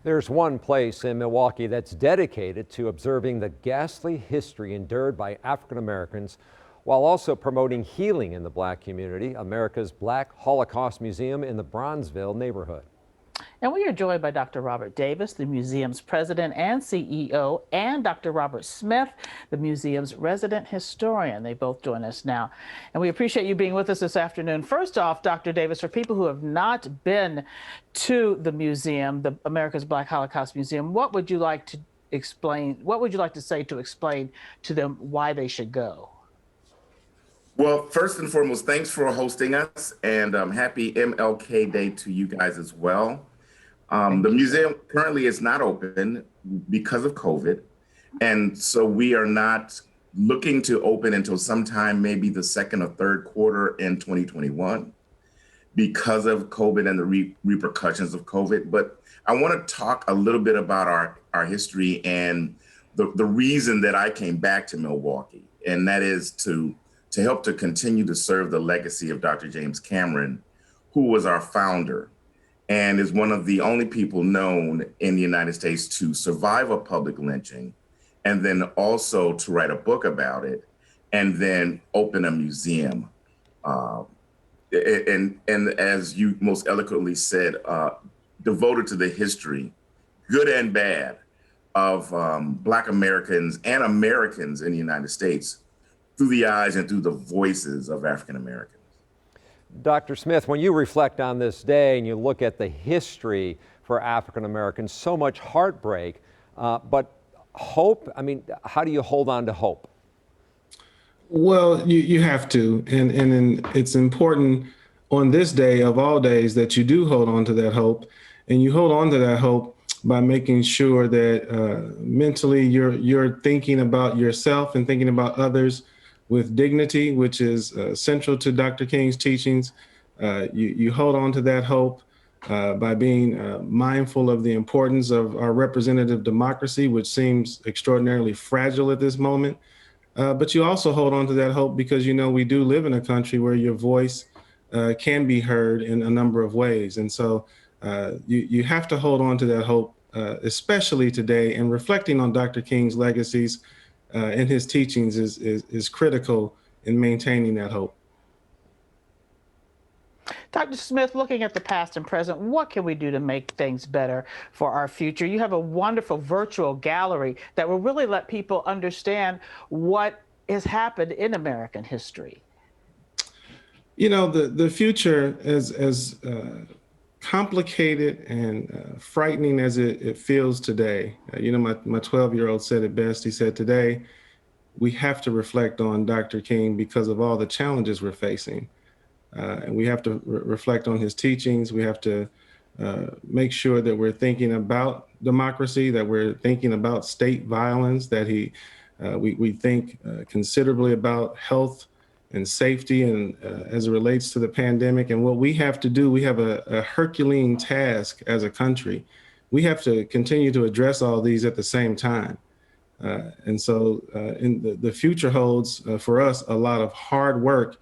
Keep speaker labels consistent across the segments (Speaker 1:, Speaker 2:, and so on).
Speaker 1: There's one place in Milwaukee that's dedicated to observing the ghastly history endured by African Americans while also promoting healing in the Black community, America's Black Holocaust Museum in the Bronzeville neighborhood.
Speaker 2: And we are joined by Dr. Robert Davis, the museum's president and CEO, and Dr. Robert Smith, the museum's resident historian. They both join us now. And we appreciate you being with us this afternoon. First off, Dr. Davis, for people who have not been to the museum, the America's Black Holocaust Museum, what would you like to explain? What would you like to say to explain to them why they should go?
Speaker 3: Well, first and foremost, thanks for hosting us, and happy MLK Day to you guys as well. The museum currently is not open because of COVID, and so we are not looking to open until sometime maybe the second or third quarter in 2021 because of COVID and the repercussions of COVID. But I want to talk a little bit about our history and the reason that I came back to Milwaukee, and that is to help to continue to serve the legacy of Dr. James Cameron, who was our founder and is one of the only people known in the United States to survive a public lynching, and then also to write a book about it, and then open a museum. And as you most eloquently said, devoted to the history, good and bad, of Black Americans and Americans in the United States through the eyes and through the voices of African Americans.
Speaker 1: Dr. Smith, when you reflect on this day and you look at the history for African Americans, so much heartbreak, but hope, I mean, how do you hold on to hope?
Speaker 4: Well, you have to, and it's important on this day of all days that you do hold on to that hope, and you hold on to that hope by making sure that mentally you're thinking about yourself and thinking about others with dignity, which is central to Dr. King's teachings. You hold on to that hope by being mindful of the importance of our representative democracy, which seems extraordinarily fragile at this moment. But you also hold on to that hope because, you know, we do live in a country where your voice can be heard in a number of ways. And so you have to hold on to that hope, especially today, and reflecting on Dr. King's legacies and his teachings is critical in maintaining that hope.
Speaker 2: Dr. Smith, looking at the past and present, what can we do to make things better for our future? You have a wonderful virtual gallery that will really let people understand what has happened in American history.
Speaker 4: You know, the future, as complicated and frightening as it feels today, you know, my 12-year-old said it best. He said, today, we have to reflect on Dr. King because of all the challenges we're facing. And we have to reflect on his teachings. We have to make sure that we're thinking about democracy, that we're thinking about state violence, that we think considerably about health and safety and as it relates to the pandemic. And what we have to do, we have a Herculean task as a country. We have to continue to address all these at the same time. And so in the future holds for us a lot of hard work,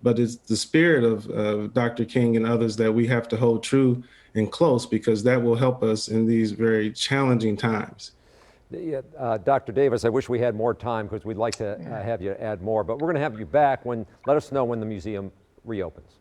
Speaker 4: but it's the spirit of Dr. King and others that we have to hold true and close, because that will help us in these very challenging times.
Speaker 1: Yeah, Dr. Davis, I wish we had more time because we'd like to have you add more, but we're going to have you back let us know when the museum reopens.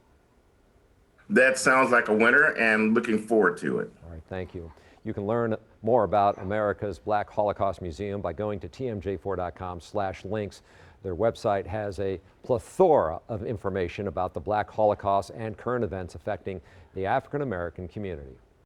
Speaker 3: That sounds like a winner, and looking forward to it.
Speaker 1: All right, thank you. You can learn more about America's Black Holocaust Museum by going to tmj4.com/links. Their website has a plethora of information about the Black Holocaust and current events affecting the African American community.